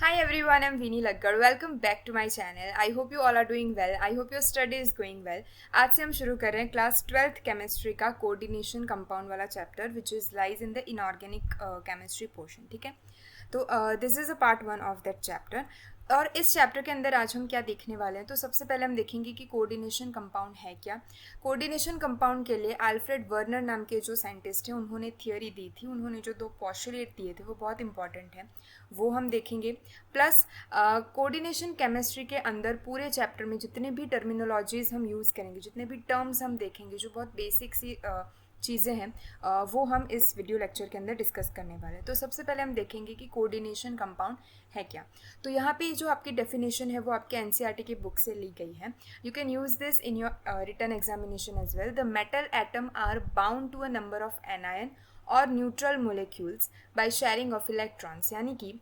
Hi everyone, I'm Veeni Lakkad. Welcome back to my channel. I hope you all are doing well. I hope your study is going well. आज से हम शुरू कर रहे हैं class 12th chemistry का coordination compound वाला chapter which is lies in the inorganic chemistry portion. ठीक है, तो this is a part one of that chapter. और इस चैप्टर के अंदर आज हम क्या देखने वाले हैं, तो सबसे पहले हम देखेंगे कि कोऑर्डिनेशन कंपाउंड है क्या. कोऑर्डिनेशन कंपाउंड के लिए अल्फ्रेड वर्नर नाम के जो साइंटिस्ट हैं उन्होंने थियोरी दी थी. उन्होंने जो दो पॉस्टुलेट दिए थे वो बहुत इंपॉर्टेंट है, वो हम देखेंगे. प्लस कोऑर्डिनेशन केमिस्ट्री के अंदर पूरे चैप्टर में जितने भी टर्मिनोलॉजीज़ हम यूज़ करेंगे, जितने भी टर्म्स हम देखेंगे, जो बहुत बेसिक सी चीज़ें हैं, वो हम इस वीडियो लेक्चर के अंदर डिस्कस करने वाले हैं. तो सबसे पहले हम देखेंगे कि कोऑर्डिनेशन कंपाउंड है क्या. तो यहाँ पे जो आपकी डेफिनेशन है वो आपके एनसीईआरटी की बुक से ली गई है. You can use this in your written examination as well. The metal atom are bound to a number of anion or neutral molecules by sharing of electrons. यानी कि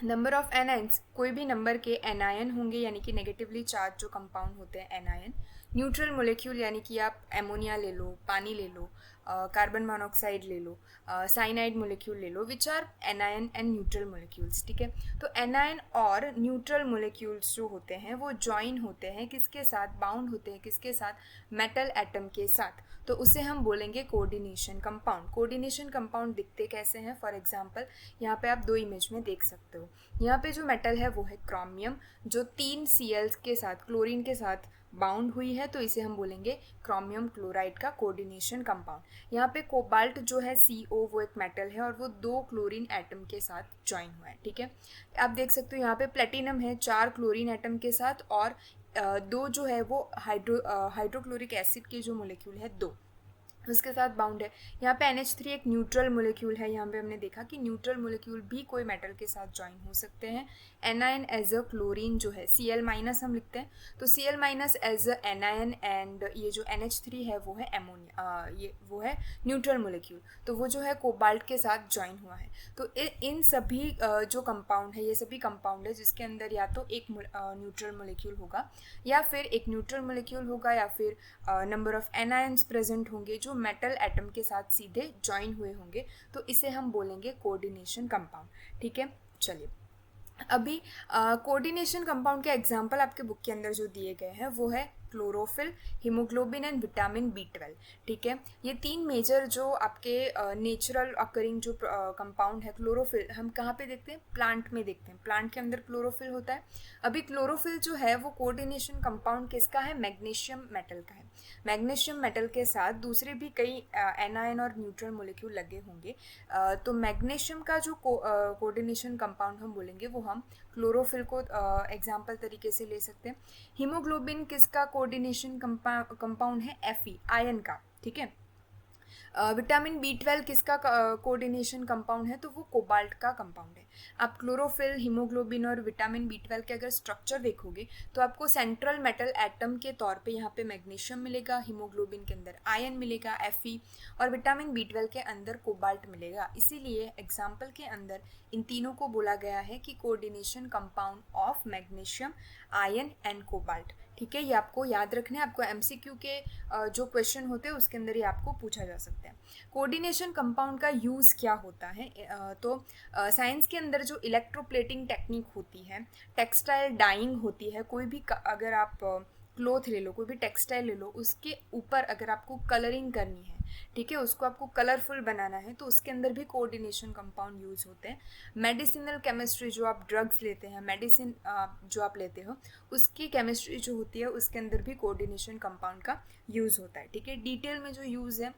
नंबर ऑफ एनायंस, कोई भी number के anion होंगे यानी कि negatively charge जो compound होते हैं एनायन. न्यूट्रल मोलिक्यूल यानी कि आप एमोनिया ले लो, पानी ले लो, कार्बन मोनोक्साइड ले लो, साइनाइड मोलिक्यूल ले लो, which are anion and neutral molecules. ठीक है, तो एनायन और न्यूट्रल मोलिक्यूल्स जो होते हैं वो ज्वाइन होते हैं किसके साथ, बाउंड होते हैं किसके साथ, मेटल एटम के साथ. तो उसे हम बोलेंगे कोऑर्डिनेशन कंपाउंड. कोऑर्डिनेशन कंपाउंड दिखते कैसे हैं, फॉर एग्जांपल यहाँ पे आप दो इमेज में देख सकते हो. यहाँ पे जो मेटल है वो है क्रोमियम, जो 3 Cl के साथ, क्लोरीन के साथ बाउंड हुई है, तो इसे हम बोलेंगे क्रोमियम क्लोराइड का कोऑर्डिनेशन कंपाउंड. यहाँ पे कोबाल्ट जो है CO, वो एक मेटल है और वो 2 क्लोरीन एटम के साथ ज्वाइन हुआ है. ठीक है, आप देख सकते हो यहाँ पे प्लेटिनम है 4 क्लोरीन एटम के साथ और दो जो है वो हाइड्रोक्लोरिक एसिड के जो मोलिक्यूल है 2, उसके साथ बाउंड है. यहाँ पे NH3 एक न्यूट्रल मोलिक्यूल है. यहाँ पे हमने देखा कि न्यूट्रल मोलिक्यूल भी कोई मेटल के साथ ज्वाइन हो सकते हैं. एनायन एज अ क्लोरीन जो है Cl- हम लिखते हैं, तो Cl- as a anion, and ये जो NH3 है वो है एमोनिया, ये वो है न्यूट्रल मोलिक्यूल, तो वो जो है कोबाल्ट के साथ ज्वाइन हुआ है. तो इन सभी जो कंपाउंड है, ये सभी कंपाउंड है जिसके अंदर या तो एक न्यूट्रल मोलिक्यूल होगा, या फिर एक न्यूट्रल मोलिक्यूल होगा, या फिर नंबर ऑफ एनायंस प्रेजेंट होंगे जो मेटल एटम के साथ सीधे ज्वाइन हुए होंगे, तो इसे हम बोलेंगे कोऑर्डिनेशन कंपाउंड. ठीक है, चलिए अभी कोऑर्डिनेशन कंपाउंड के एग्जांपल आपके बुक के अंदर जो दिए गए हैं वो है chlorophyll, haemoglobin and vitamin B12. ठीक है, ये 3 मेजर जो आपके नेचुरल अकरिंग जो कंपाउंड है. क्लोरोफिल हम कहाँ पे देखते हैं, प्लांट में देखते हैं, प्लांट के अंदर क्लोरोफिल होता है. अभी क्लोरोफिल जो है वो कोऑर्डिनेशन कंपाउंड किसका है, मैग्नीशियम मेटल का है. मैग्नीशियम मेटल के साथ दूसरे भी कई एनायन और न्यूट्रल मोलिक्यूल लगे होंगे, तो मैग्नीशियम का जो कोऑर्डिनेशन कंपाउंड हम बोलेंगे वो हम क्लोरोफिल को एग्जाम्पल तरीके से ले सकते हैं. हीमोग्लोबिन किसका कोऑर्डिनेशन कंपाउंड है, Fe, आयन का. ठीक है, विटामिन B12 किसका कोऑर्डिनेशन कंपाउंड है, तो वो कोबाल्ट का कंपाउंड है. आप क्लोरोफिल, हीमोग्लोबिन और विटामिन B12 के अगर स्ट्रक्चर देखोगे तो आपको सेंट्रल मेटल एटम के तौर पे यहाँ पे मैग्नीशियम मिलेगा, हीमोग्लोबिन के अंदर आयन मिलेगा Fe, और विटामिन B12 के अंदर कोबाल्ट मिलेगा. इसीलिए एग्जाम्पल के अंदर इन तीनों को बोला गया है कि coordination compound of magnesium, ion and cobalt. ठीक है, ये आपको याद रखना है. आपको MCQ के जो क्वेश्चन होते हैं उसके अंदर ये आपको पूछा जा सकता है. कोऑर्डिनेशन कंपाउंड का यूज़ क्या होता है, तो साइंस के अंदर जो इलेक्ट्रोप्लेटिंग टेक्निक होती है, टेक्सटाइल डाइंग होती है, कोई भी अगर आप क्लोथ ले लो, कोई भी टेक्सटाइल ले लो, उसके ऊपर अगर आपको कलरिंग करनी है, ठीक है, उसको आपको कलरफुल बनाना है, तो उसके अंदर भी कोऑर्डिनेशन कंपाउंड यूज़ होते हैं. मेडिसिनल केमिस्ट्री, जो आप ड्रग्स लेते हैं, मेडिसिन जो आप लेते हो, उसकी केमिस्ट्री जो होती है उसके अंदर भी कोऑर्डिनेशन कंपाउंड का यूज़ होता है. ठीक है, डिटेल में जो यूज़ है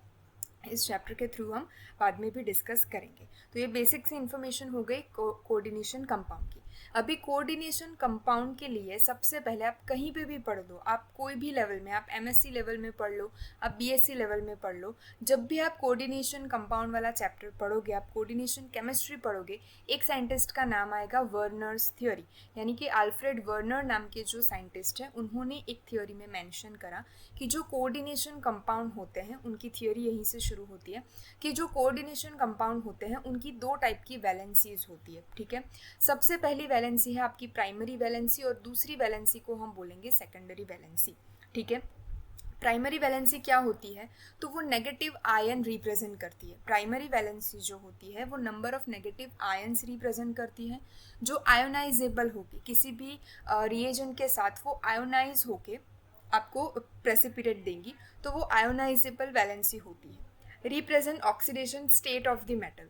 इस चैप्टर के थ्रू हम बाद में भी डिस्कस करेंगे. तो ये बेसिक सी इन्फॉर्मेशन हो गई कोऑर्डिनेशन कंपाउंड की. अभी कोऑर्डिनेशन कंपाउंड के लिए सबसे पहले आप कहीं पे भी पढ़ लो, आप कोई भी लेवल में, आप MSc लेवल में पढ़ लो, आप BSc लेवल में पढ़ लो, जब भी आप कोऑर्डिनेशन कंपाउंड वाला चैप्टर पढ़ोगे, आप कोऑर्डिनेशन केमिस्ट्री पढ़ोगे, एक साइंटिस्ट का नाम आएगा वर्नर्स थ्योरी. यानी कि अल्फ्रेड वर्नर नाम के जो साइंटिस्ट हैं उन्होंने एक थ्योरी में मेंशन करा कि जो कोऑर्डिनेशन कंपाउंड होते हैं, उनकी थ्योरी यहीं से शुरू होती है कि जो कोऑर्डिनेशन कंपाउंड होते हैं उनकी 2 टाइप की वैलेंसीज होती है. ठीक है, सबसे पहली वैलेंसी है आपकी प्राइमरी वैलेंसी और दूसरी वैलेंसी को हम बोलेंगे सेकेंडरी वैलेंसी. ठीक है, प्राइमरी वैलेंसी क्या होती है, तो वो नेगेटिव आयन रिप्रेजेंट करती है। प्राइमरी वैलेंसी जो होती है वो number of negative ions represent करती है जो आयोनाइजेबल होगी, किसी भी रिएजेंट के साथ वो आयोनाइज होके आपको प्रेसिपिटेट देंगी, तो वो आयोनाइजेबल वैलेंसी होती है। Represent oxidation state of the metal,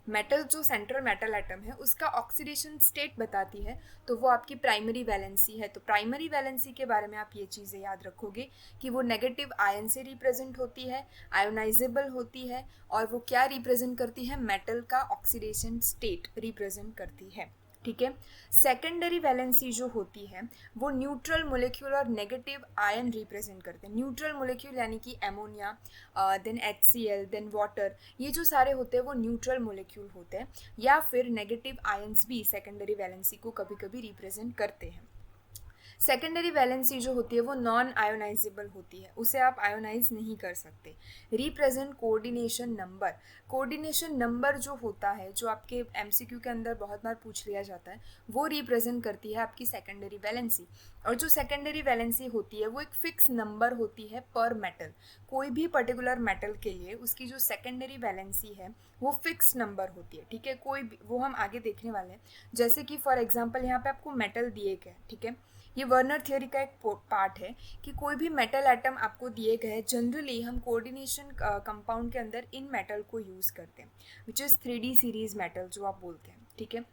metal जो सेंट्रल मेटल एटम है उसका ऑक्सीडेशन स्टेट बताती है, तो वो आपकी प्राइमरी वैलेंसी है। तो प्राइमरी वैलेंसी के बारे में आप ये चीज़ें याद रखोगे कि वो नेगेटिव आयन से रिप्रेजेंट होती है, आयोनाइजेबल होती है, और वो क्या रिप्रेजेंट करती है, मेटल का ऑक्सीडेशन स्टेट रिप्रेजेंट करती है। ठीक है। सेकेंडरी वैलेंसी जो होती है वो न्यूट्रल मोलिक्यूल और नेगेटिव आयन रिप्रेजेंट करते हैं। न्यूट्रल मोलिक्यूल यानी कि ammonia, then HCl, then water, ये जो सारे होते हैं वो न्यूट्रल मोलिक्यूल होते हैं, या फिर नेगेटिव आयंस भी सेकेंडरी वैलेंसी को कभी कभी रिप्रेजेंट करते हैं। सेकेंडरी वैलेंसी जो होती है वो नॉन आयोनाइजेबल होती है, उसे आप आयोनाइज नहीं कर सकते। Represent coordination number, coordination number जो होता है, जो आपके MCQ के अंदर बहुत बार पूछ लिया जाता है, वो रिप्रेजेंट करती है आपकी सेकेंडरी वैलेंसी। और जो सेकेंडरी वैलेंसी होती है वो एक फिक्स नंबर होती है पर मेटल। कोई भी पर्टिकुलर मेटल के लिए उसकी जो सेकेंडरी वैलेंसी है वो फिक्स नंबर होती है। ठीक है, कोई भी, वो हम आगे देखने वाले हैं। जैसे कि फॉर एग्जांपल यहाँ पे आपको मेटल दिए गए, ठीक है, ये वर्नर थ्योरी का एक पार्ट है कि कोई भी मेटल एटम आपको दिए गए, जनरली हम कोऑर्डिनेशन कंपाउंड के अंदर इन मेटल को यूज़ करते हैं, which is 3D series metal जो आप बोलते हैं। ठीक है,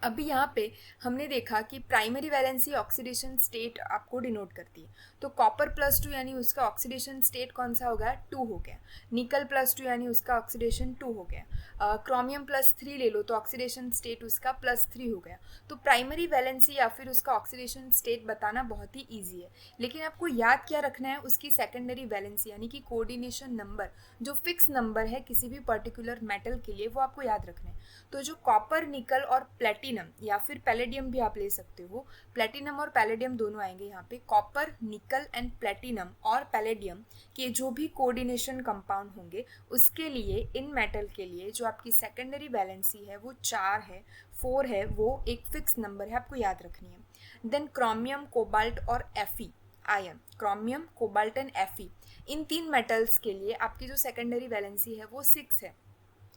अभी यहाँ पे हमने देखा कि प्राइमरी वैलेंसी ऑक्सीडेशन स्टेट आपको डिनोट करती है, तो कॉपर +2 यानी उसका ऑक्सीडेशन स्टेट कौन सा हो गया, 2 हो गया। निकल +2 यानी उसका ऑक्सीडेशन 2 हो गया। क्रोमियम +3 ले लो तो ऑक्सीडेशन स्टेट उसका +3 हो गया। तो प्राइमरी वैलेंसी या फिर उसका ऑक्सीडेशन स्टेट बताना बहुत ही ईजी है, लेकिन आपको याद क्या रखना है, उसकी सेकेंडरी वैलेंसी यानी कि कोऑर्डिनेशन नंबर जो फिक्स नंबर है किसी भी पर्टिकुलर मेटल के लिए, वो आपको याद रखना है। तो जो कॉपर, निकल और प्लेटिनम या फिर पैलेडियम भी आप ले सकते हो, प्लेटिनम और पैलेडियम दोनों आएंगे यहाँ पे। कॉपर, निकल एंड प्लेटिनम और पैलेडियम के जो भी कोऑर्डिनेशन कंपाउंड होंगे उसके लिए, इन मेटल के लिए जो आपकी सेकेंडरी वैलेंसी है वो 4 है, 4 है, वो एक फिक्स नंबर है, आपको याद रखनी है। देन क्रोमियम, कोबाल्ट और Fe ion, chromium, cobalt and Fe, in 3 metals के लिए आपकी जो सेकेंडरी वैलेंसी है वो 6 है,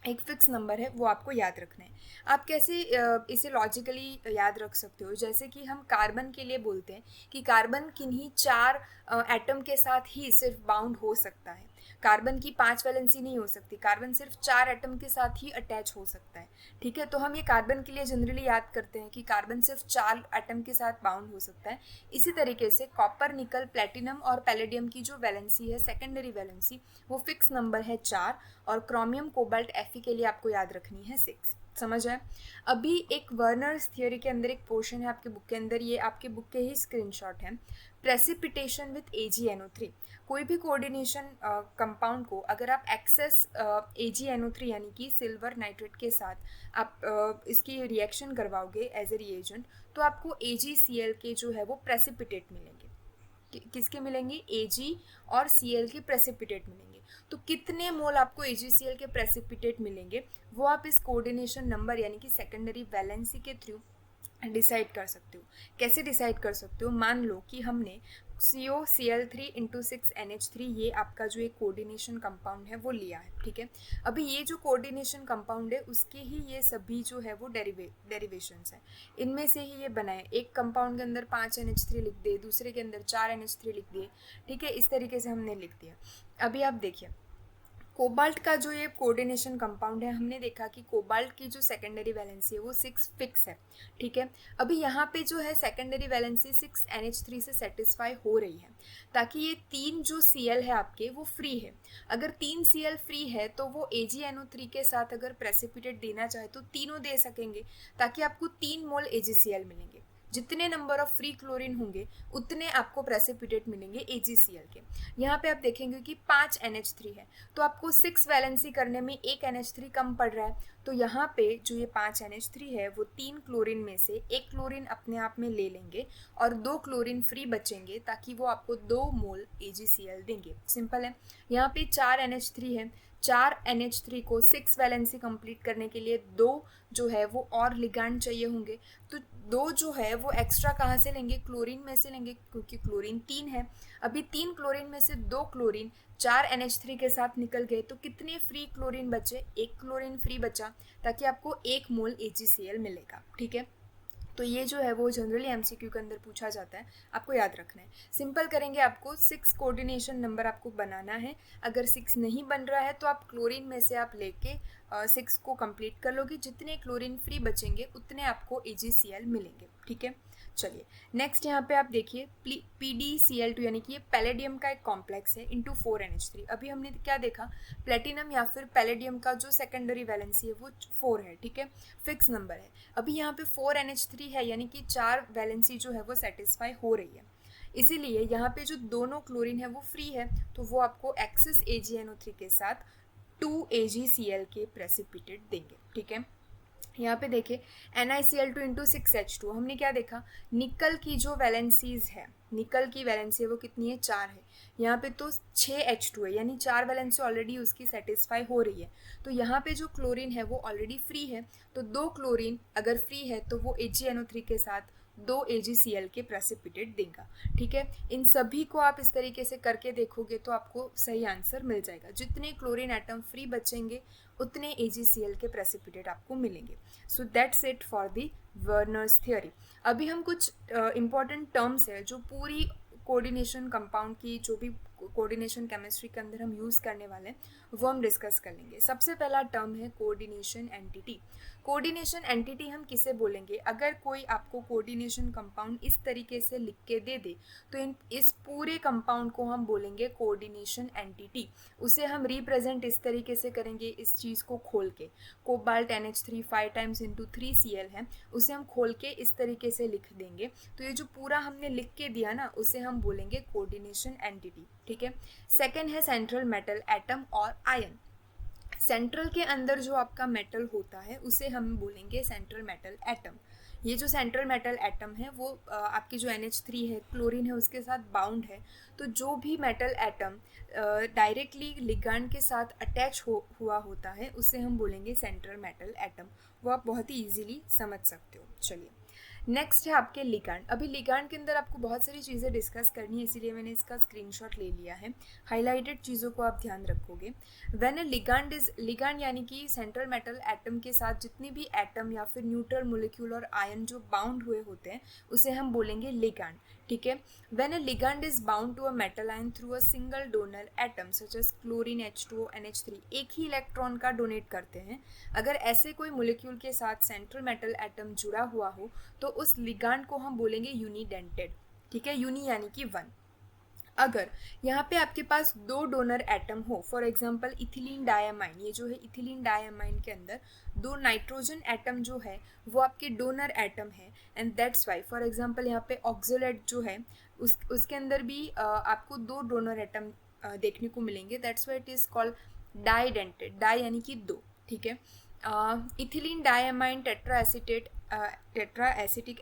एक फिक्स नंबर है, वो आपको याद रखना है। आप कैसे इसे लॉजिकली याद रख सकते हो, जैसे कि हम कार्बन के लिए बोलते हैं कि कार्बन किन्हीं 4 एटम के साथ ही सिर्फ बाउंड हो सकता है, कार्बन की 5 वैलेंसी नहीं हो सकती, कार्बन सिर्फ 4 एटम के साथ ही अटैच हो सकता है। ठीक है, तो हम ये कार्बन के लिए जनरली याद करते हैं कि कार्बन सिर्फ 4 एटम के साथ बाउंड हो सकता है। इसी तरीके से कॉपर, निकल, प्लेटिनम और पैलेडियम की जो वैलेंसी है, सेकेंडरी वैलेंसी, वो फिक्स नंबर है 4, और क्रोमियम, कोबाल्ट, Fe के लिए आपको याद रखनी है 6। समझ आए? अभी एक वर्नर्स थियोरी के अंदर एक पोर्शन है आपके बुक के अंदर, ये आपके बुक के ही स्क्रीनशॉट है। प्रेसिपिटेशन विथ AgNO3, कोई भी कोऑर्डिनेशन कंपाउंड को अगर आप एक्सेस AgNO3 यानी कि सिल्वर नाइट्रेट के साथ आप इसकी रिएक्शन करवाओगे एज ए रिएजेंट, तो आपको AgCl के जो है वो प्रेसिपिटेट मिलेंगे। किसके मिलेंगे? Ag और Cl के प्रेसिपिटेट मिलेंगे। तो कितने मोल आपको AgCl के प्रेसिपिटेट मिलेंगे वो आप इस कोऑर्डिनेशन नंबर यानी कि सेकेंडरी वैलेंसी के थ्रू डिसाइड कर सकते हो। कैसे डिसाइड कर सकते हो? मान लो कि हमने COCl3 × 6NH3, ये आपका जो एक कोऑर्डिनेशन कंपाउंड है वो लिया है। ठीक है, अभी ये जो कोऑर्डिनेशन कंपाउंड है उसके ही ये सभी जो है वो डेरिवेशंस है, इनमें से ही ये बनाए। एक कंपाउंड के अंदर 5 NH3 लिख दिए, दूसरे के अंदर 4 NH3 लिख दिए। ठीक है, इस तरीके से हमने लिख दिया। अभी आप देखिए कोबाल्ट का जो ये कोऑर्डिनेशन कंपाउंड है, हमने देखा कि कोबाल्ट की जो सेकेंडरी वैलेंसी है वो 6 फिक्स है। ठीक है, अभी यहाँ पे जो है सेकेंडरी वैलेंसी 6NH3 से सेटिस्फाई हो रही है, ताकि ये 3 जो Cl है आपके वो फ्री है। अगर 3 Cl फ्री है तो वो AgNO3 के साथ अगर प्रेसिपिटेट देना चाहे तो तीनों दे सकेंगे, ताकि आपको 3 मोल AgCl मिलेंगे। जितने नंबर ऑफ फ्री क्लोरीन होंगे उतने आपको प्रेसिपिटेट मिलेंगे AgCl के। यहाँ पे आप देखेंगे कि 5 NH3 है, तो आपको 6 वैलेंसी करने में 1 NH3 कम पड़ रहा है, तो यहाँ पे जो ये 5 NH3 है वो 3 क्लोरीन में से एक क्लोरीन अपने आप में ले लेंगे और 2 क्लोरीन फ्री बचेंगे, ताकि वो आपको 2 मोल AgCl देंगे। सिंपल है। यहाँ पे 4 NH3 है, 4 NH3 को 6 वैलेंसी कंप्लीट करने के लिए 2 जो है वो और लिगैंड चाहिए होंगे। तो 2 जो है वो एक्स्ट्रा कहाँ से लेंगे? क्लोरीन में से लेंगे, क्योंकि क्लोरीन 3 है। अभी 3 क्लोरीन में से 2 क्लोरीन 4 NH3 के साथ निकल गए, तो कितने फ्री क्लोरीन बचे? 1 क्लोरीन फ्री बचा, ताकि आपको 1 मोल AgCl मिलेगा। ठीक है, तो ये जो है वो जनरली MCQ के अंदर पूछा जाता है, आपको याद रखना है। सिंपल करेंगे, आपको 6 कोऑर्डिनेशन नंबर आपको बनाना है। अगर 6 नहीं बन रहा है तो आप क्लोरीन में से आप लेके 6 को कंप्लीट कर लोगे। जितने क्लोरीन फ्री बचेंगे उतने आपको AgCl मिलेंगे। ठीक है, चलिए नेक्स्ट यहाँ पे आप देखिए PdCl2, यानी कि ये पैलेडियम का एक कॉम्प्लेक्स है इंटू 4NH3। अभी हमने क्या देखा? प्लेटिनम या फिर पैलेडियम का जो सेकेंडरी वैलेंसी है वो 4 है। ठीक है, फिक्स नंबर है। अभी यहाँ पे 4NH3 है, यानी कि 4 वैलेंसी जो है वो सेटिस्फाई हो रही है, इसीलिए यहाँ पे जो दोनों क्लोरीन है वो फ्री है, तो वो आपको एक्सेस AgNO3 के साथ 2 AgCl के प्रेसिपिटेट देंगे। ठीक है, यहाँ पे देखिए NiCl2 इंटू 6H2, हमने क्या देखा? निकल की जो वैलेंसीज है, निकल की वैलेंसी है वो कितनी है? 4 है। यहाँ पे तो 6H2 है, यानी 4 वैलेंसी ऑलरेडी उसकी सेटिस्फाई हो रही है। तो यहाँ पे जो क्लोरीन है वो ऑलरेडी फ्री है, तो 2 क्लोरीन अगर फ्री है तो वो AgNO3 के साथ 2 AgCl के प्रेसिपिटेट देगा। ठीक है, इन सभी को आप इस तरीके से करके देखोगे तो आपको सही आंसर मिल जाएगा। जितने क्लोरीन एटम फ्री बचेंगे उतने AgCl के प्रेसिपिटेट आपको मिलेंगे। सो that's it for the Werner's theory. अभी हम कुछ इंपॉर्टेंट टर्म्स है जो पूरी कोऑर्डिनेशन कंपाउंड की, जो भी कोऑर्डिनेशन केमिस्ट्री के अंदर हम यूज़ करने वाले हैं वो हम डिस्कस कर लेंगे। सबसे पहला टर्म है कोऑर्डिनेशन एंटिटी। कोऑर्डिनेशन एंटिटी हम किसे बोलेंगे? अगर कोई आपको कोऑर्डिनेशन कंपाउंड इस तरीके से लिख के दे दे तो इस पूरे कंपाउंड को हम बोलेंगे कोऑर्डिनेशन एंटिटी। उसे हम रिप्रेजेंट इस तरीके से करेंगे, इस चीज़ को खोल के, cobalt NH3 5 times into 3Cl है, उसे हम खोल के इस तरीके से लिख देंगे। तो ये जो पूरा हमने लिख के दिया ना, उसे हम बोलेंगे कोऑर्डिनेशन एंटिटी। ठीक है, सेकेंड है सेंट्रल मेटल एटम और आयन। सेंट्रल के अंदर जो आपका मेटल होता है उसे हम बोलेंगे सेंट्रल मेटल एटम। ये जो सेंट्रल मेटल एटम है वो आपकी जो NH3 है, क्लोरीन है, उसके साथ बाउंड है। तो जो भी मेटल एटम डायरेक्टली लिगैंड के साथ अटैच हुआ होता है उसे हम बोलेंगे सेंट्रल मेटल एटम। वो आप बहुत ही इजीली समझ सकते हो। चलिए नेक्स्ट है आपके लिगैंड। अभी लिगैंड के अंदर आपको बहुत सारी चीज़ें डिस्कस करनी है, इसीलिए मैंने इसका स्क्रीनशॉट ले लिया है। हाईलाइटेड चीज़ों को आप ध्यान रखोगे। When a ligand is, ligand यानी कि सेंट्रल मेटल एटम के साथ जितने भी एटम या फिर न्यूट्रल मोलिक्यूल और आयन जो बाउंड हुए होते हैं उसे हम बोलेंगे लिगैंड। ठीक है, when a ligand is bound to a metal ion through a single donor atom such as chlorine H2O NH3, एक ही इलेक्ट्रॉन का डोनेट करते हैं। अगर ऐसे कोई मोलिक्यूल के साथ सेंट्रल मेटल एटम जुड़ा हुआ हो तो उस लिगैंड को हम बोलेंगे यूनिडेंटेड। ठीक है, यूनि यानी कि 1। अगर यहाँ पे आपके पास 2 डोनर एटम हो, फॉर एग्जांपल इथिलीन डायमाइन, ये जो है इथिलीन डायमाइन के अंदर 2 नाइट्रोजन एटम जो है वो आपके डोनर एटम है, and that's why for example यहाँ पे ऑक्सोलेट जो है उसके अंदर भी आपको 2 डोनर एटम देखने को मिलेंगे। That's why it is called didentate, di यानी कि 2। ठीक है, ethylene diamine tetra acetic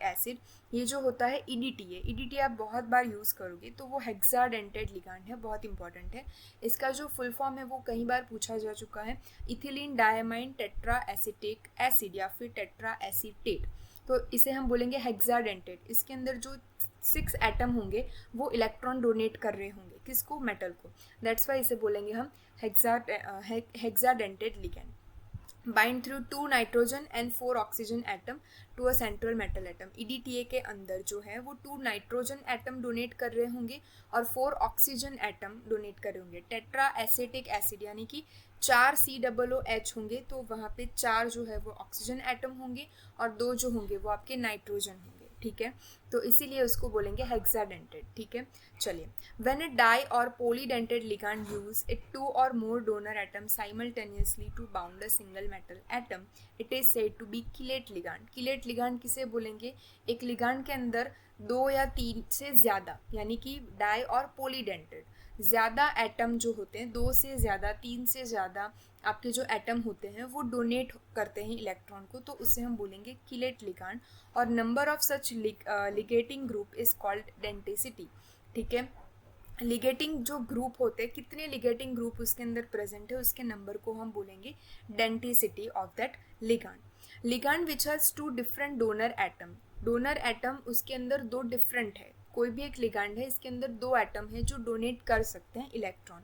acid, ये जो होता है EDTA है। EDTA आप बहुत बार यूज़ करोगे तो वो हेक्साडेंटेड लिगैंड है, बहुत इंपॉर्टेंट है। इसका जो फुल फॉर्म है वो कई बार पूछा जा चुका है, ethylene diamine tetra acetic acid या फिर टेट्रा एसीटेट। तो इसे हम बोलेंगे हेक्साडेंटेड। इसके अंदर जो 6 एटम होंगे वो इलेक्ट्रॉन डोनेट कर रहे होंगे, किसको? मेटल को। दैट्स वाई इसे बोलेंगे हम hexadentate ligand. Bind through 2 nitrogen and 4 oxygen atom to a central metal atom. EDTA के अंदर जो है वो 2 नाइट्रोजन एटम डोनेट कर रहे होंगे और 4 ऑक्सीजन एटम डोनेट कर रहे होंगे। टेट्रा एसिटिक एसिड यानी कि 4 COOH होंगे, तो वहाँ पे 4 जो है वो ऑक्सीजन एटम होंगे और 2 जो होंगे वो आपके नाइट्रोजन होंगे। ठीक है, तो इसीलिए उसको बोलेंगे हेक्साडेंटेड। ठीक है, चलिए when a di or polydentate ligand use it 2 or more donor atom simultaneously to bound a single metal atom, it is said to be chelate ligand. Chelate ligand किसे बोलेंगे? एक लिगैंड के अंदर 2 या 3 से ज़्यादा, यानी कि डाई और पॉलीडेंटेड ज़्यादा एटम जो होते हैं, 2 से ज़्यादा, 3 से ज़्यादा आपके जो एटम होते हैं वो डोनेट करते हैं इलेक्ट्रॉन को, तो उसे हम बोलेंगे किलेट लिगांड। और number of such ligating group is called denticity. ठीक है, लिगेटिंग जो ग्रुप होते हैं, कितने लिगेटिंग ग्रुप उसके अंदर प्रेजेंट है, उसके नंबर को हम बोलेंगे denticity of that ligand. Ligand which has two different donor atom, donor atom उसके अंदर दो डिफरेंट है, कोई भी एक लिगांड है इसके अंदर दो एटम है जो डोनेट कर सकते हैं electron.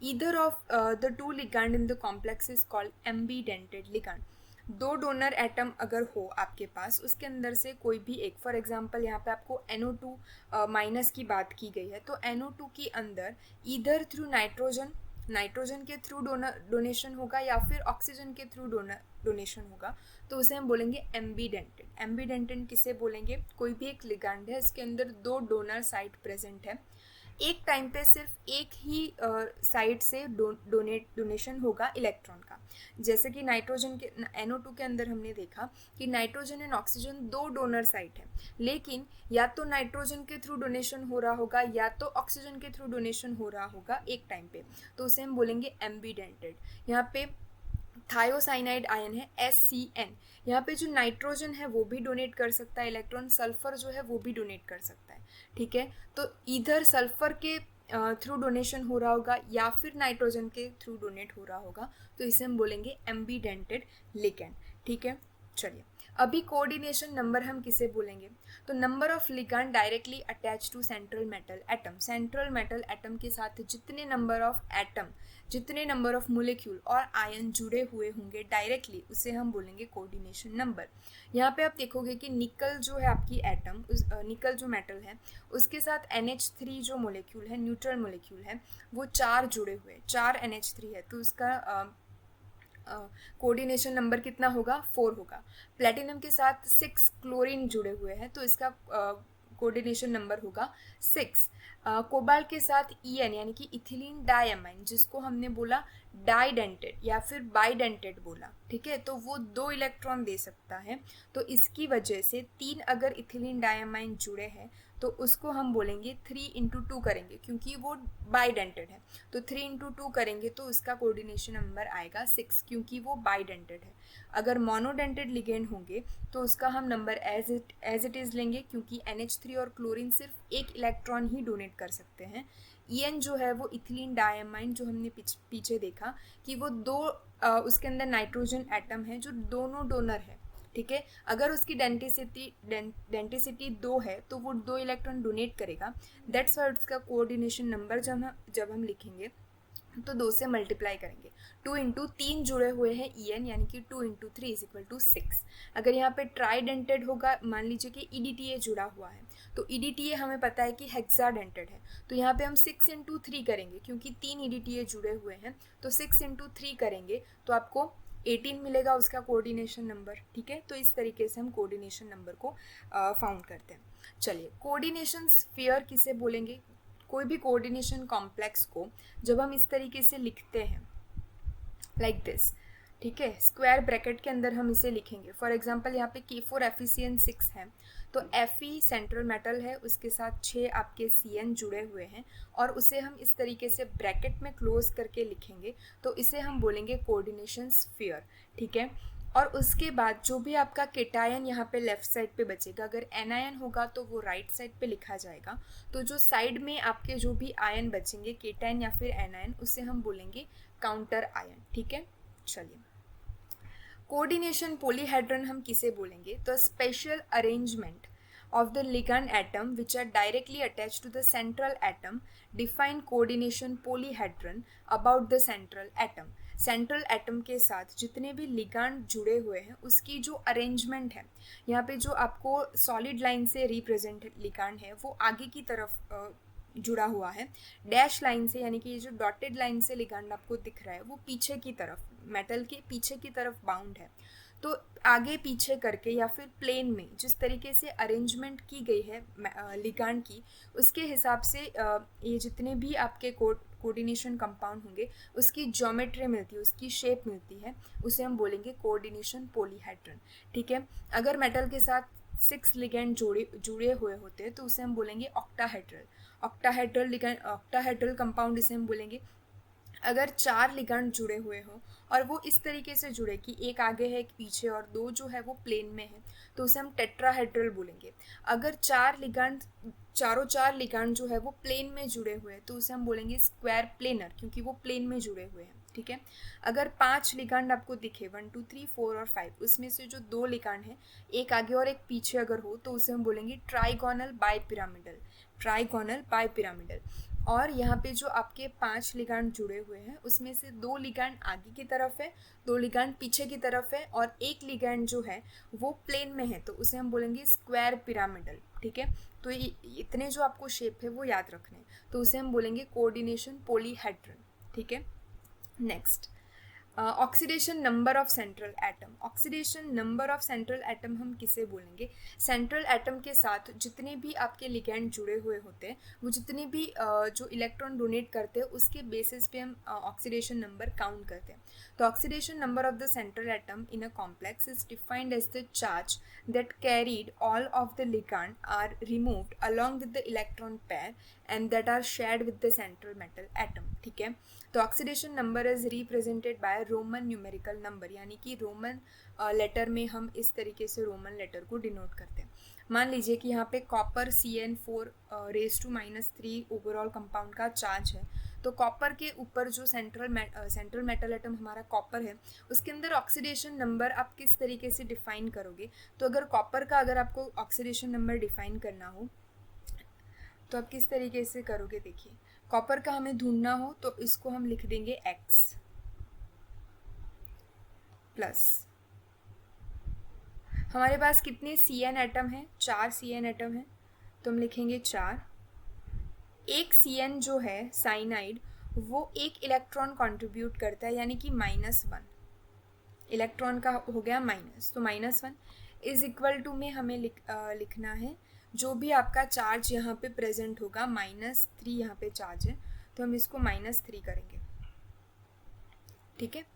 Either of the two ligand in the complex is called एम्बीडेंटेड ligand. दो डोनर एटम अगर हो आपके पास, उसके अंदर से कोई भी एक, फॉर एग्जांपल यहाँ पे आपको NO2 माइनस की बात की गई है, तो NO2 के अंदर ईदर थ्रू नाइट्रोजन, नाइट्रोजन के थ्रू डोनेशन होगा या फिर ऑक्सीजन के थ्रू डोनेशन होगा, तो उसे हम बोलेंगे एम्बीडेंटेड। एम्बीडेंटेड किसे बोलेंगे, कोई भी एक लिगांड है इसके अंदर दो डोनर साइट प्रेजेंट है, एक टाइम पे सिर्फ एक ही साइड से डोनेशन होगा इलेक्ट्रॉन का। जैसे कि नाइट्रोजन के NO2 के अंदर हमने देखा कि नाइट्रोजन एंड ऑक्सीजन दो डोनर साइट है, लेकिन या तो नाइट्रोजन के थ्रू डोनेशन हो रहा होगा या तो ऑक्सीजन के थ्रू डोनेशन हो रहा होगा एक टाइम पे, तो उसे हम बोलेंगे एम्बीडेंटेड। यहाँ पे थायोसाइनाइड आयन है SCN, यहाँ पे जो नाइट्रोजन है वो भी डोनेट कर सकता है इलेक्ट्रॉन, सल्फर जो है वो भी डोनेट कर सकता है। ठीक है, तो इधर सल्फर के थ्रू डोनेशन हो रहा होगा या फिर नाइट्रोजन के थ्रू डोनेट हो रहा होगा, तो इसे हम बोलेंगे एम्बीडेंटेड लिगैंड। ठीक है, चलिए अभी कोऑर्डिनेशन नंबर हम किसे बोलेंगे, तो number of ligand directly attach to central metal atom. Central metal atom के साथ जितने नंबर ऑफ एटम, जितने नंबर ऑफ मोलिक्यूल और आयन जुड़े हुए होंगे डायरेक्टली, उसे हम बोलेंगे कोऑर्डिनेशन नंबर। यहाँ पे आप देखोगे कि निकल जो है आपकी एटम, निकल जो मेटल है उसके साथ NH3 जो मोलिक्यूल है, न्यूट्रल मोलिक्यूल है, वो 4 जुड़े हुए, 4 NH3 है, तो उसका कोऑर्डिनेशन नंबर कितना होगा, 4 होगा। प्लेटिनम के साथ 6 क्लोरीन जुड़े हुए हैं, तो इसका कोऑर्डिनेशन नंबर होगा 6। कोबाल्ट के साथ EN यानी कि इथिलीन डायमाइन, जिसको हमने बोला डाइडेंटेड या फिर बाइडेंटेड बोला, ठीक है, तो वो 2 इलेक्ट्रॉन दे सकता है, तो इसकी वजह से 3 अगर इथिलीन डायमाइन जुड़े हैं तो उसको हम बोलेंगे 3 × 2 करेंगे, क्योंकि वो बाइडेंटेड है, तो 3 × 2 करेंगे तो उसका कोऑर्डिनेशन नंबर आएगा 6, क्योंकि वो बाइडेंटेड है। अगर मोनोडेंटेड लिगेंड होंगे तो उसका हम नंबर एज इट इज़ लेंगे, क्योंकि NH3 और क्लोरीन सिर्फ एक इलेक्ट्रॉन ही डोनेट कर सकते हैं। EN जो है वो इथिलीन डायमाइन, जो हमने पीछे देखा कि वो दो उसके अंदर नाइट्रोजन एटम है जो दोनों डोनर है। ठीक है, अगर उसकी डेंटिसिटी 2 है तो वो 2 इलेक्ट्रॉन डोनेट करेगा, दैट्स वाई उसका कोऑर्डिनेशन नंबर जब हम लिखेंगे तो 2 से मल्टीप्लाई करेंगे। 2 × 3 जुड़े हुए हैं EN, यानी कि 2 × 3 = 6। अगर यहाँ पे ट्राइडेंटेड होगा, मान लीजिए कि EDTA जुड़ा हुआ है, तो EDTA हमें पता है कि हेक्साडेंटेड है, तो यहाँ पे हम 6 × 3 करेंगे, क्योंकि 3 EDTA जुड़े हुए हैं, तो 6 × 3 करेंगे तो आपको 18 मिलेगा उसका कोऑर्डिनेशन नंबर। ठीक है, तो इस तरीके से हम कोऑर्डिनेशन नंबर को फाउंड करते हैं। चलिए, कोऑर्डिनेशन स्फीयर किसे बोलेंगे, कोई भी कोऑर्डिनेशन कॉम्प्लेक्स को जब हम इस तरीके से लिखते हैं लाइक दिस, ठीक है, स्क्वायर ब्रैकेट के अंदर हम इसे लिखेंगे। फॉर एग्जांपल यहाँ पे K4 FeCN 6 है, तो Fe सेंट्रल मेटल है, उसके साथ 6 आपके CN जुड़े हुए हैं, और उसे हम इस तरीके से ब्रैकेट में क्लोज करके लिखेंगे, तो इसे हम बोलेंगे कोऑर्डिनेशन स्फीयर। ठीक है, और उसके बाद जो भी आपका केटायन यहाँ पे लेफ्ट साइड पे बचेगा, अगर एनायन होगा तो वो राइट साइड पे लिखा जाएगा, तो जो साइड में आपके जो भी आयन बचेंगे, केटायन या फिर एनायन, उसे हम बोलेंगे काउंटर आयन। ठीक है, चलिए कोऑर्डिनेशन पॉलीहेड्रन हम किसे बोलेंगे, तो special arrangement of the ligand atom which are directly attached to the central atom define coordination polyhedron about the central atom। Central atom के साथ जितने भी लिगांड जुड़े हुए हैं उसकी जो अरेंजमेंट है, यहाँ पे जो आपको सॉलिड लाइन से रिप्रेजेंट लिगांड है वो आगे की तरफ जुड़ा हुआ है, डैश लाइन से, यानी कि ये जो डॉटेड लाइन से लिगांड आपको दिख रहा है वो पीछे की तरफ, मेटल के पीछे की तरफ बाउंड है। तो आगे पीछे करके या फिर प्लेन में जिस तरीके से अरेंजमेंट की गई है लिगांड की, उसके हिसाब से ये जितने भी आपके कोऑर्डिनेशन कंपाउंड होंगे उसकी ज्योमेट्री मिलती है, उसकी शेप मिलती है, उसे हम बोलेंगे कोऑर्डिनेशन पॉलीहेड्रन। ठीक है, अगर मेटल के साथ 6 लिगेंड जुड़े हुए होते हैं तो उसे हम बोलेंगे ऑक्टाहेड्रल। ऑक्टाहेड्रल कंपाउंड इसे हम बोलेंगे। अगर 4 लिगैंड जुड़े हुए हों और वो इस तरीके से जुड़े कि एक आगे है एक पीछे और 2 जो है वो प्लेन में है, तो उसे हम टेट्राहेड्रल बोलेंगे। अगर चारों 4 लिगैंड जो है वो प्लेन में जुड़े हुए हैं तो उसे हम बोलेंगे स्क्वायर प्लेनर, क्योंकि वो प्लेन में जुड़े हुए हैं। ठीक है। अगर 5 लिगैंड आपको दिखे 1 2 3 4 और 5, उसमें से जो 2 लिगैंड हैं एक आगे और एक पीछे अगर हो तो उसे हम बोलेंगे ट्राइगोनल बाइपिरामिडल। और यहाँ पे जो आपके 5 लिगैंड जुड़े हुए हैं उसमें से 2 लिगैंड आगे की तरफ है, 2 लिगैंड पीछे की तरफ है और एक लिगैंड जो है वो प्लेन में है, तो उसे हम बोलेंगे स्क्वायर पिरामिडल। ठीक है। तो इतने जो आपको शेप है वो याद रखने हैं, तो उसे हम बोलेंगे कोऑर्डिनेशन पॉलीहेड्रल। ठीक है। Next, oxidation number of central atom. Oxidation number of central atom हम किसे बोलेंगे? सेंट्रल एटम के साथ जितने भी आपके लिगैंड जुड़े हुए होते हैं, वो जितने भी जो इलेक्ट्रॉन डोनेट करते हैं उसके बेसिस पे हम ऑक्सीडेशन नंबर काउंट करते हैं। तो oxidation number of the central atom in a complex is defined as the charge that carried all of the ligand are removed along with the electron pair and that are shared with the central metal atom। ठीक है। तो oxidation number is represented by Roman numerical number, यानी कि Roman letter में हम इस तरीके से रोमन लेटर को डिनोट करते हैं। मान लीजिए कि यहाँ पे copper CN4 raise to -3 overall compound का चार्ज है, तो कॉपर के ऊपर जो सेंट्रल मेटल एटम हमारा कॉपर है उसके अंदर ऑक्सीडेशन नंबर आप किस तरीके से डिफाइन करोगे? तो अगर कॉपर का अगर आपको ऑक्सीडेशन नंबर डिफाइन करना हो तो आप किस तरीके से करोगे? देखिए, कॉपर का हमें ढूंढना हो तो इसको हम लिख देंगे X प्लस। हमारे पास कितने CN एटम है? 4 CN एटम है, तो हम लिखेंगे 4। एक CN जो है साइनाइड, वो एक इलेक्ट्रॉन कंट्रीब्यूट करता है, यानी कि -1 इलेक्ट्रॉन का हो गया माइनस, तो -1 इज इक्वल टू में हमें लिखना है जो भी आपका चार्ज यहाँ पे प्रेजेंट होगा, -3 यहाँ पे चार्ज है तो हम इसको -3 करेंगे। ठीक है।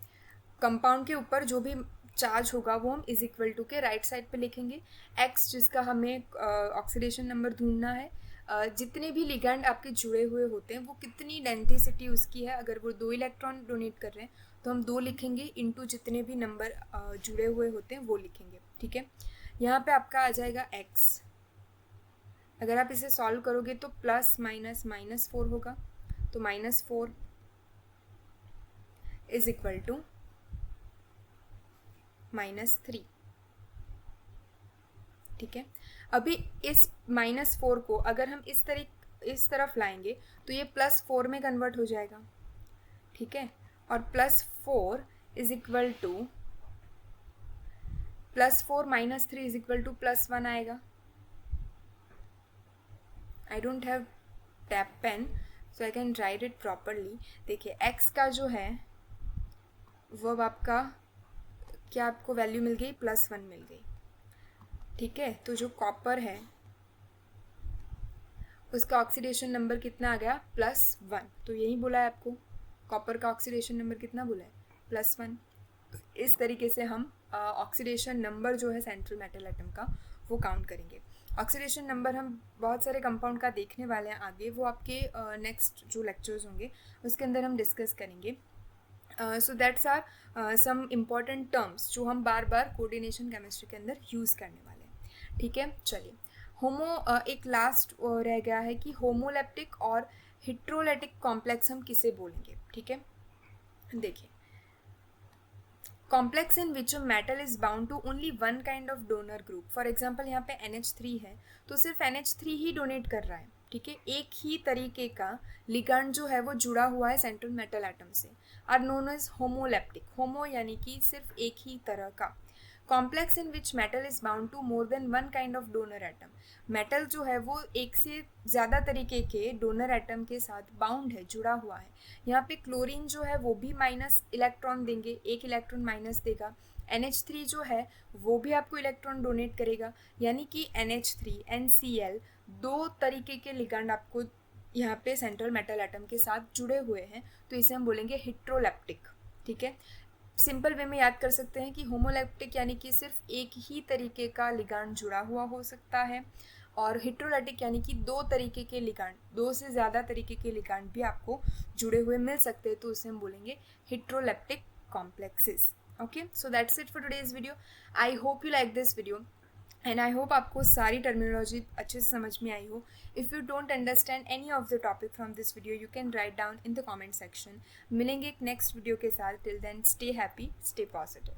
कंपाउंड के ऊपर जो भी चार्ज होगा वो हम इज इक्वल टू के राइट साइड पे लिखेंगे। X जिसका हमें ऑक्सीडेशन नंबर ढूंढना है, जितने भी लिगैंड आपके जुड़े हुए होते हैं वो कितनी डेंसिटी उसकी है। अगर वो 2 इलेक्ट्रॉन डोनेट कर रहे हैं तो हम 2 लिखेंगे इंटू जितने भी नंबर जुड़े हुए होते हैं वो लिखेंगे। ठीक है। यहाँ पे आपका आ जाएगा X। अगर आप इसे सॉल्व करोगे तो प्लस माइनस -4 होगा, तो -4 इज इक्वल टू -3। ठीक है। अभी इस -4 को अगर हम इस तरफ लाएंगे तो ये +4 में कन्वर्ट हो जाएगा। ठीक है। और +4 is equal to +4 -3 is equal to +1 आएगा। I don't have tab pen so I can write it properly. देखिए, X का जो है वो अब आपका क्या आपको वैल्यू मिल गई? +1 मिल गई। ठीक है। तो जो कॉपर है उसका ऑक्सीडेशन नंबर कितना आ गया? +1। तो यही बोला है आपको, कॉपर का ऑक्सीडेशन नंबर कितना बोला है? +1। इस तरीके से हम ऑक्सीडेशन नंबर जो है सेंट्रल मेटल एटम का वो काउंट करेंगे। ऑक्सीडेशन नंबर हम बहुत सारे कंपाउंड का देखने वाले हैं आगे, वो आपके नेक्स्ट जो लेक्चर्स होंगे उसके अंदर हम डिस्कस करेंगे। So that's are some important terms जो हम बार बार कोऑर्डिनेशन केमिस्ट्री के अंदर यूज़ करने वाले हैं। ठीक है। चलिए, एक लास्ट रह गया है कि होमोलेप्टिक और हिट्रोलेटिक कॉम्प्लेक्स हम किसे बोलेंगे? ठीक है। देखिए, complex in which a metal is bound to only one kind of donor group. For example यहाँ पे NH3 है तो सिर्फ NH3 ही डोनेट कर रहा है। ठीक है। एक ही तरीके का लिगैंड जो है वो जुड़ा हुआ है सेंट्रल मेटल एटम से, are known as homoleptic. Homo यानी कि सिर्फ एक ही तरह का। Complex in which metal is bound to more than one kind of donor atom. Metal जो है वो एक से ज़्यादा तरीके के डोनर एटम के साथ बाउंड है, जुड़ा हुआ है। यहाँ पे क्लोरीन जो है वो भी माइनस इलेक्ट्रॉन देंगे, एक इलेक्ट्रॉन माइनस देगा। NH3 जो है वो भी आपको इलेक्ट्रॉन डोनेट करेगा, यानी कि NH3 NCl 2 तरीके के लिगैंड आपको यहाँ पे सेंट्रल मेटल एटम के साथ जुड़े हुए हैं, तो इसे हम बोलेंगे हिट्रोलेप्टिक। ठीक है। सिंपल वे में याद कर सकते हैं कि होमोलेप्टिक यानी कि सिर्फ एक ही तरीके का लिगैंड जुड़ा हुआ हो सकता है, और हिट्रोलाइटिक यानी कि दो तरीके के लिगांड, दो से ज़्यादा तरीके के लिगांड भी आपको जुड़े हुए मिल सकते हैं, तो उसे हम बोलेंगे heteroleptic complexes. Okay, so that's it for today's video. I hope you like this video and I hope आपको सारी टर्मिनोलॉजी अच्छे से समझ में आई हो. If you don't understand any of the topic from this video you can write down in the comment section. मिलेंगे एक नेक्स्ट वीडियो के साथ. Till then stay happy, stay positive.